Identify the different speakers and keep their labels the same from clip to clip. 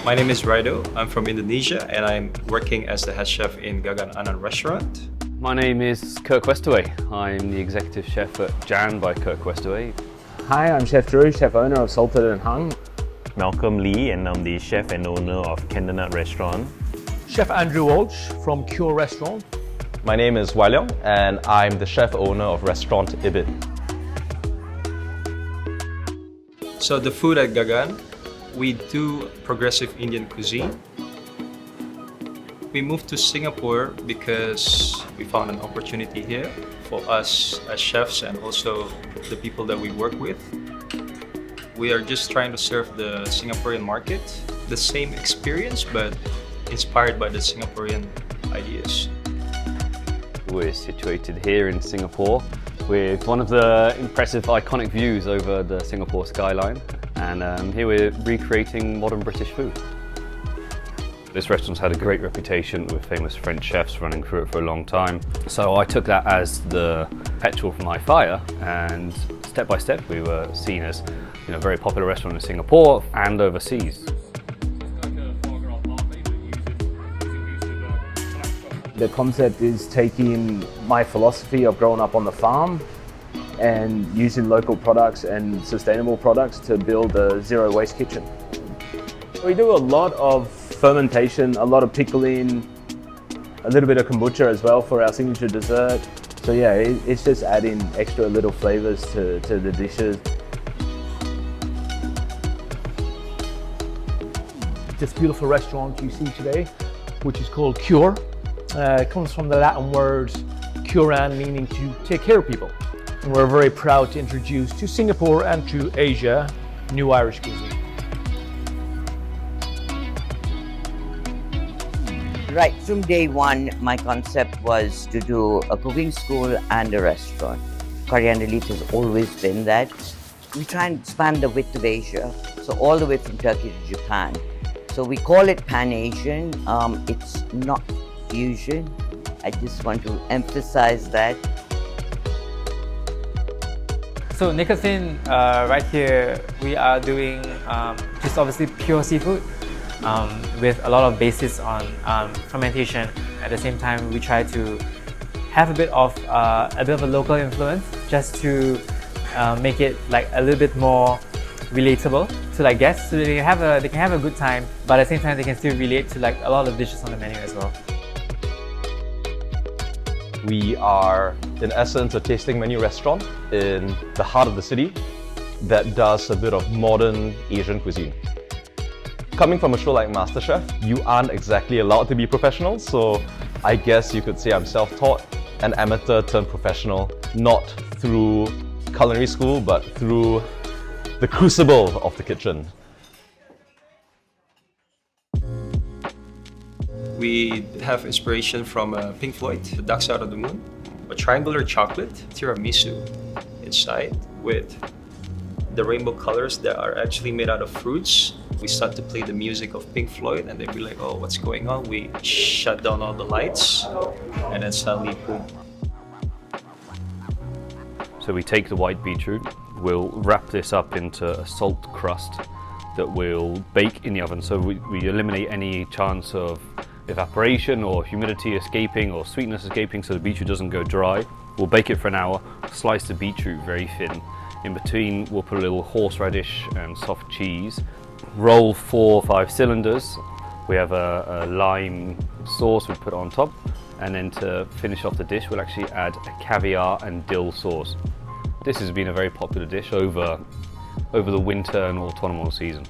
Speaker 1: My name is Rido. I'm from Indonesia and I'm working as the head chef in Gagan Anan restaurant.
Speaker 2: My name is Kirk Westaway. I'm the executive chef at Jan by Kirk Westaway.
Speaker 3: Hi, I'm Chef Drew, chef owner of Salted and Hung.
Speaker 4: Malcolm Lee, and I'm the chef and owner of Candlenut Restaurant.
Speaker 5: Chef Andrew Walsh from Cure Restaurant.
Speaker 6: My name is Wai Leong and I'm the chef owner of Restaurant Ibit.
Speaker 1: So the food at Gagan, we do progressive Indian cuisine. We moved to Singapore because we found an opportunity here for us as chefs and also the people that we work with. We are just trying to serve the Singaporean market, the same experience but inspired by the Singaporean ideas.
Speaker 2: We're situated here in Singapore with one of the impressive iconic views over the Singapore skyline, and here we're recreating modern British food. This restaurant's had a great reputation with famous French chefs running through it for a long time. So I took that as the petrol for my fire, and step by step we were seen as a very popular restaurant in Singapore and overseas.
Speaker 3: The concept is taking my philosophy of growing up on the farm and using local products and sustainable products to build a zero waste kitchen. We do a lot of fermentation, a lot of pickling, a little bit of kombucha as well for our signature dessert. So yeah, it's just adding extra little flavors to the dishes.
Speaker 5: This beautiful restaurant you see today, which is called Cure, comes from the Latin word curan, meaning to take care of people. And we're very proud to introduce to Singapore and to Asia new Irish cuisine.
Speaker 7: Right from day one, my concept was to do a cooking school and a restaurant. Coriander leaf has always been that. We try and span the width of Asia, so all the way from Turkey to Japan. So we call it Pan-Asian. It's not fusion. I just want to emphasize that.
Speaker 8: So nicotine, right here, we are doing just obviously pure seafood with a lot of basis on fermentation. At the same time, we try to have a bit of a local influence, just to make it like a little bit more relatable to like guests, so they can have a good time, but at the same time they can still relate to like a lot of dishes on the menu as well.
Speaker 6: We are, in essence, a tasting menu restaurant in the heart of the city that does a bit of modern Asian cuisine. Coming from a show like MasterChef, you aren't exactly allowed to be professional, so I guess you could say I'm self-taught, an amateur turned professional, not through culinary school, but through the crucible of the kitchen.
Speaker 1: We have inspiration from Pink Floyd, The Dark Side of the Moon, a triangular chocolate tiramisu inside with the rainbow colors that are actually made out of fruits. We start to play the music of Pink Floyd and they'd be like, oh, what's going on? We shut down all the lights and then suddenly, boom.
Speaker 2: So we take the white beetroot, we'll wrap this up into a salt crust that we'll bake in the oven. So we eliminate any chance of evaporation or humidity escaping or sweetness escaping, so the beetroot doesn't go dry. We'll bake it for an hour, slice the beetroot very thin. In between, we'll put a little horseradish and soft cheese. Roll 4 or 5 cylinders. We have a lime sauce we put on top, and then to finish off the dish, we'll actually add a caviar and dill sauce. This has been a very popular dish over the winter and autumnal season.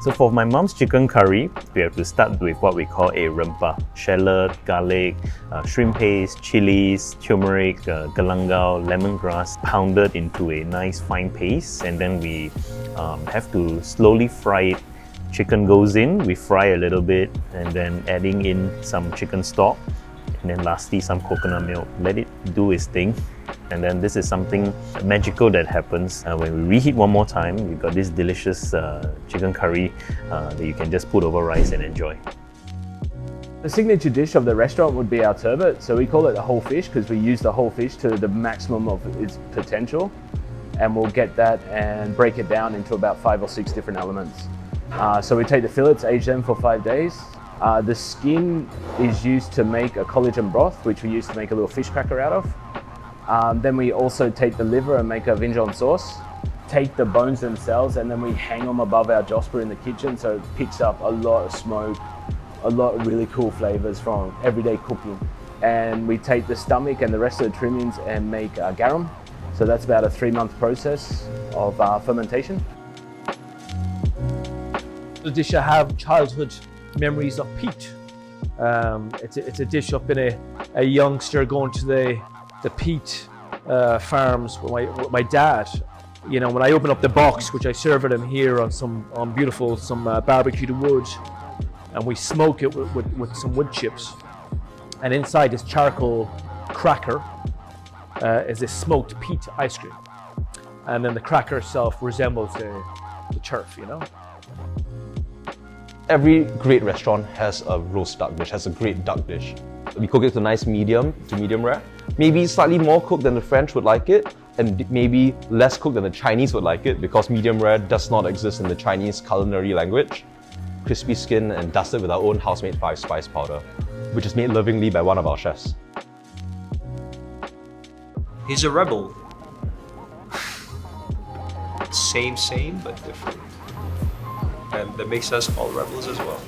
Speaker 4: So for my mom's chicken curry, we have to start with what we call a rempah. Shallot, garlic, shrimp paste, chilies, turmeric, galangal, lemongrass, pounded into a nice fine paste, and then we have to slowly fry it. Chicken goes in, we fry a little bit, and then adding in some chicken stock, and then lastly some coconut milk. Let it do its thing. And then this is something magical that happens when we reheat one more time. We've got this delicious chicken curry that you can just put over rice and enjoy.
Speaker 3: The signature dish of the restaurant would be our turbot. So we call it the whole fish because we use the whole fish to the maximum of its potential. And we'll get that and break it down into about 5 or 6 different elements. So we take the fillets, age them for 5 days. The skin is used to make a collagen broth, which we use to make a little fish cracker out of. Then we also take the liver and make a Vinjon sauce. Take the bones themselves and then we hang them above our josper in the kitchen, so it picks up a lot of smoke, a lot of really cool flavors from everyday cooking. And we take the stomach and the rest of the trimmings and make garum. So that's about a 3-month process of fermentation.
Speaker 5: The dish I have childhood memories of peat. It's a dish I've been a youngster going to the peat farms with my dad. You know, when I open up the box, which I serve at him here on beautiful barbecued wood, and we smoke it with some wood chips. And inside this charcoal cracker is this smoked peat ice cream. And then the cracker itself resembles the turf, you know?
Speaker 6: Every great restaurant has a roast duck dish, has a great duck dish. We cook it to nice medium to medium rare. Maybe slightly more cooked than the French would like it, and maybe less cooked than the Chinese would like it, because medium rare does not exist in the Chinese culinary language. Crispy skin and dusted with our own house-made 5-spice powder, which is made lovingly by one of our chefs.
Speaker 1: He's a rebel. Same, but different. And that makes us all rebels as well.